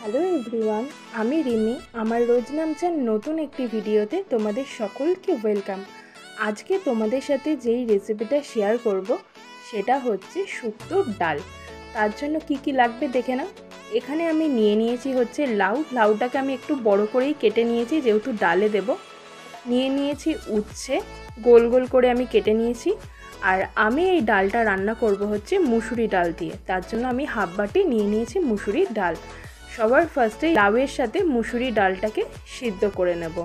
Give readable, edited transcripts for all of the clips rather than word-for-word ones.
Hello everyone, আমি রিমি। আমার রোজ নামচার নতুন একটি ভিডিওতে তোমাদের সকলকে ওয়েলকাম। আজকে তোমাদের সাথে যেই রেসিপিটা শেয়ার করব সেটা হচ্ছে শুক্তোর ডাল। তার জন্য কি কি লাগবে দেখে নাও। এখানে আমি নিয়েছি হচ্ছে লাউটাকে আমি একটু বড় করেই কেটে নিয়েছি যেহেতু ডালে দেব। নিয়েছি উচ্ছে, গোল গোল করে আমি কেটে নিয়েছি। আর আমি এই ডালটা রান্না করব হচ্ছে মুসুরি ডাল দিয়ে, তার জন্য আমি হাফ বাটি নিয়েছি মুসুরির ডাল। সবার ফার্স্টে লাউয়ের সাথে মুসুরি ডালটাকে সিদ্ধ করে নেব।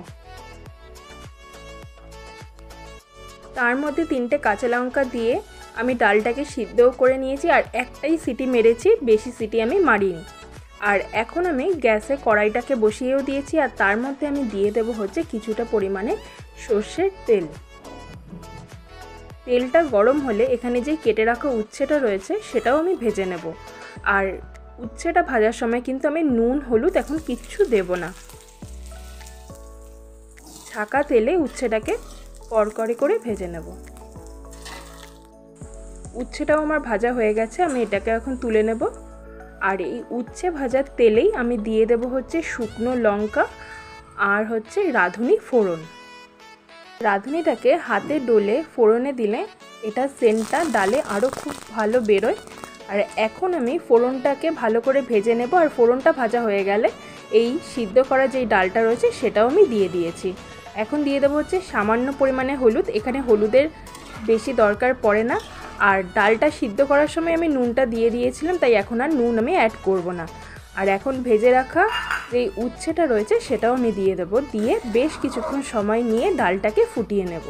তার মধ্যে 3টে কাঁচা লঙ্কা দিয়ে আমি ডালটাকে সিদ্ধও করে নিয়েছি, আর একটাই সিটি মেরেছি, বেশি সিটি আমি মারিনি। আর এখন আমি গ্যাসে কড়াইটাকে বসিয়েও দিয়েছি, আর তার মধ্যে আমি দিয়ে দেব হচ্ছে কিছুটা পরিমাণে সর্ষের তেল। তেলটা গরম হলে এখানে যে কেটে রাখা উচ্ছেটা রয়েছে সেটাও আমি ভেজে নেব। আর উচ্ছেটা ভাজার সময় কিন্তু আমি নুন হলুদ এখন কিচ্ছু দেব না। ছাকা তেলে উচ্ছেটাকে কড়কড়ে করে ভেজে নেব। উচ্ছেটাও আমার ভাজা হয়ে গেছে, আমি এটাকে এখন তুলে নেব। আর এই উচ্ছে ভাজার তেলেই আমি দিয়ে দেব হচ্ছে শুকনো লঙ্কা আর হচ্ছে রাঁধুনি ফোড়ন। রাঁধুনিটাকে হাতে ডলে ফোড়নে দিলে এটা সেন্টটা ডালে আরও খুব ভালো বেরোয়। আর এখন আমি ফোড়নটাকে ভালো করে ভেজে নেব। আর ফোড়নটা ভাজা হয়ে গেলে এই সিদ্ধ করা যেই ডালটা রয়েছে সেটাও আমি দিয়ে দিয়েছি। এখন দিয়ে দেবো হচ্ছে সামান্য পরিমাণে হলুদ। এখানে হলুদের বেশি দরকার পড়ে না, আর ডালটা সিদ্ধ করার সময় আমি নুনটা দিয়ে দিয়েছিলাম, তাই এখন আর নুন আমি অ্যাড করব না। আর এখন ভেজে রাখা যেই উচ্ছেটা রয়েছে সেটাও আমি দিয়ে দেবো। দিয়ে বেশ কিছুক্ষণ সময় নিয়ে ডালটাকে ফুটিয়ে নেব।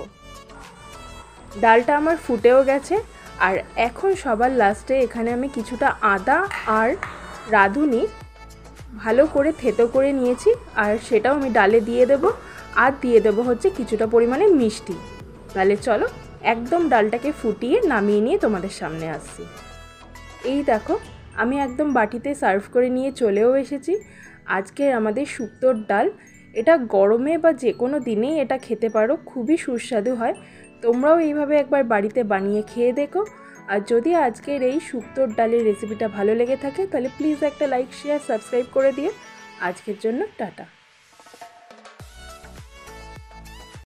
ডালটা আমার ফুটেও গেছে। আর এখন সবার লাস্টে এখানে আমি কিছুটা আদা আর রাঁধুনি ভালো করে থেতো করে নিয়েছি, আর সেটাও আমি ডালে দিয়ে দেব। আর দিয়ে দেবো হচ্ছে কিছুটা পরিমাণে মিষ্টি। তাহলে চলো একদম ডালটাকে ফুটিয়ে নামিয়ে নিয়ে তোমাদের সামনে আসছি। এই দেখো আমি একদম বাটিতে সার্ভ করে নিয়ে চলেও এসেছি। আজকের আমাদের শুক্তোর ডাল, এটা গরমে বা যে কোনো দিনেই এটা খেতে পারো, খুবই সুস্বাদু হয়। তোমরাও এইভাবে একবার বাড়িতে বানিয়ে খেয়ে দেখো। আর যদি আজকের এই শুক্তোর ডালের রেসিপিটা ভালো লেগে থাকে তাহলে প্লিজ একটা লাইক শেয়ার সাবস্ক্রাইব করে দিও। আজকের জন্য টাটা।